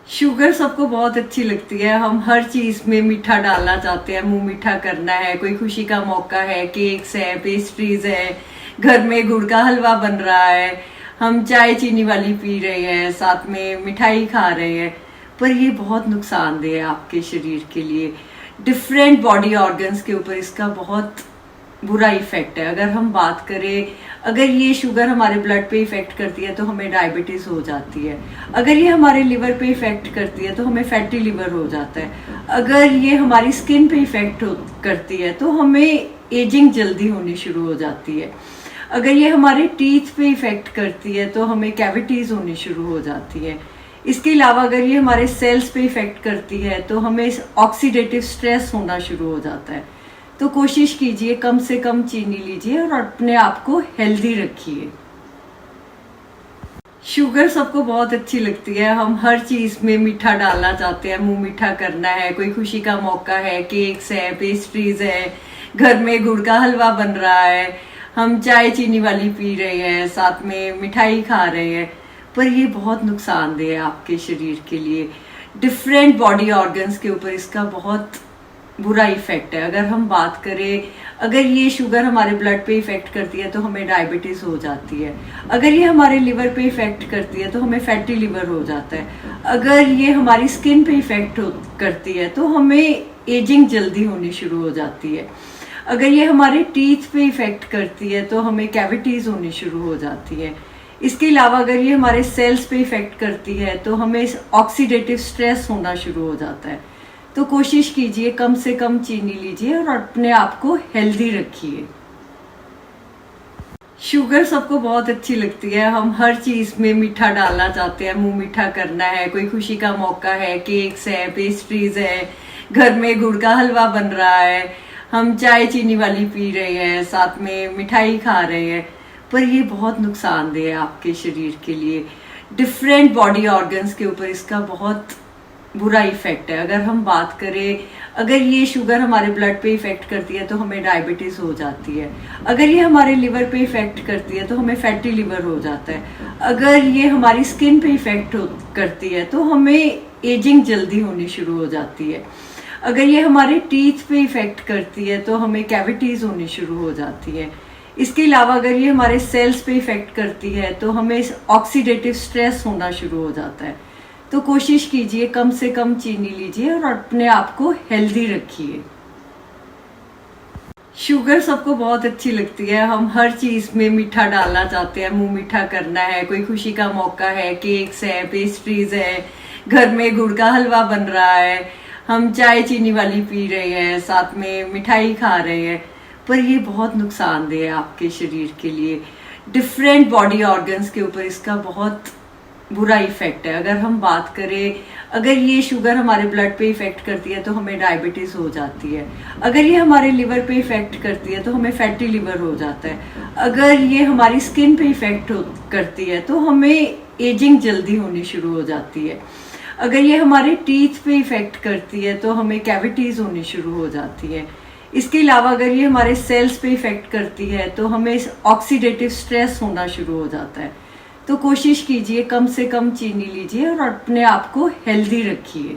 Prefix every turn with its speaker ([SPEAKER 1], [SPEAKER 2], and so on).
[SPEAKER 1] Sugar सबको बहुत अच्छी लगती है। हम हर चीज में मीठा डालना चाहते हैं, मुंह मीठा करना है। कोई खुशी का मौका है, केक्स है, पेस्ट्रीज है, घर में गुड़ का हलवा बन रहा है, हम चाय चीनी वाली पी रहे हैं, साथ में मिठाई खा रहे हैं। पर ये बहुत नुकसानदेह है आपके शरीर के लिए। डिफरेंट बॉडी ऑर्गन्स के ऊपर इसका बहुत बुरा इफेक्ट है। अगर हम बात करें, अगर ये शुगर हमारे ब्लड पे इफेक्ट करती है तो हमें डायबिटीज हो जाती है। अगर ये हमारे लिवर पे इफेक्ट करती है तो हमें फैटी लिवर हो जाता है। अगर ये हमारी स्किन पे इफेक्ट करती है तो हमें एजिंग जल्दी होनी शुरू हो जाती है। अगर ये हमारे टीथ पे इफेक्ट करती है तो हमें कैविटीज होनी शुरू हो जाती है। इसके अलावा अगर ये हमारे सेल्स पे इफेक्ट करती है तो हमें ऑक्सीडेटिव स्ट्रेस होना शुरू हो जाता है। तो कोशिश कीजिए कम से कम चीनी लीजिए और अपने आप को हेल्दी रखिए। शुगर सबको बहुत अच्छी लगती है। हम हर चीज में मीठा डालना चाहते हैं, मुंह मीठा करना है। कोई खुशी का मौका है, केक्स है, पेस्ट्रीज है, घर में गुड़ का हलवा बन रहा है, हम चाय चीनी वाली पी रहे हैं, साथ में मिठाई खा रहे हैं। पर ये बहुत नुकसानदेह है आपके शरीर के लिए। डिफरेंट बॉडी ऑर्गन्स के ऊपर इसका बहुत बुरा इफेक्ट है। अगर हम बात करें, अगर ये शुगर हमारे ब्लड पे इफेक्ट करती है तो हमें डायबिटीज हो जाती है। अगर ये हमारे लिवर पे इफेक्ट करती है तो हमें फैटी लिवर हो जाता है। अगर ये हमारी स्किन पे इफेक्ट करती है तो हमें एजिंग जल्दी होनी शुरू हो जाती है। अगर ये हमारे टीथ पे इफेक्ट करती है तो हमें कैविटीज होनी शुरू हो जाती है। इसके अलावा अगर ये हमारे सेल्स पे इफेक्ट करती है तो हमें ऑक्सीडेटिव स्ट्रेस होना शुरू हो जाता है। तो कोशिश कीजिए कम से कम चीनी लीजिए और अपने आप को हेल्दी रखिए। शुगर सबको बहुत अच्छी लगती है। हम हर चीज में मीठा डालना चाहते हैं, मुंह मीठा करना है। कोई खुशी का मौका है, केक्स है, पेस्ट्रीज है, घर में गुड़ का हलवा बन रहा है, हम चाय चीनी वाली पी रहे हैं, साथ में मिठाई खा रहे हैं। पर ये बहुत नुकसानदेह है आपके शरीर के लिए। डिफरेंट बॉडी ऑर्गन्स के ऊपर इसका बहुत बुरा इफेक्ट है। अगर हम बात करें, अगर ये शुगर हमारे ब्लड पे इफेक्ट करती है तो हमें डायबिटीज हो जाती है। अगर ये हमारे लिवर पे इफेक्ट करती है तो हमें फैटी लिवर हो जाता है। अगर ये हमारी स्किन पे इफेक्ट करती है तो हमें एजिंग जल्दी होनी शुरू हो जाती है। अगर ये हमारे टीथ पे इफेक्ट करती है तो हमें कैविटीज होनी शुरू हो जाती है। इसके अलावा अगर ये हमारे सेल्स पे इफेक्ट करती है तो हमें ऑक्सीडेटिव स्ट्रेस होना शुरू हो जाता है। तो कोशिश कीजिए कम से कम चीनी लीजिए और अपने आप को हेल्दी रखिए। शुगर सबको बहुत अच्छी लगती है। हम हर चीज में मीठा डालना चाहते हैं, मुंह मीठा करना है। कोई खुशी का मौका है, केक्स है, पेस्ट्रीज है, घर में गुड़ का हलवा बन रहा है, हम चाय चीनी वाली पी रहे हैं, साथ में मिठाई खा रहे हैं। पर ये बहुत नुकसानदेह है आपके शरीर के लिए। डिफरेंट बॉडी ऑर्गन्स के ऊपर इसका बहुत बुरा इफेक्ट है। अगर हम बात करें, अगर ये शुगर हमारे ब्लड पे इफेक्ट करती है तो हमें डायबिटीज हो जाती है। अगर ये हमारे लिवर पे इफेक्ट करती है तो हमें फैटी लिवर हो जाता है। अगर ये हमारी स्किन पे इफेक्ट करती है तो हमें एजिंग जल्दी होनी शुरू हो जाती है। अगर ये हमारे टीथ पे इफेक्ट करती है तो हमें कैविटीज होनी शुरू हो जाती है। इसके अलावा अगर ये हमारे सेल्स पे इफेक्ट करती है तो हमें ऑक्सीडेटिव स्ट्रेस होना शुरू हो जाता है। तो कोशिश कीजिए कम से कम चीनी लीजिए और अपने आप को हेल्दी रखिए।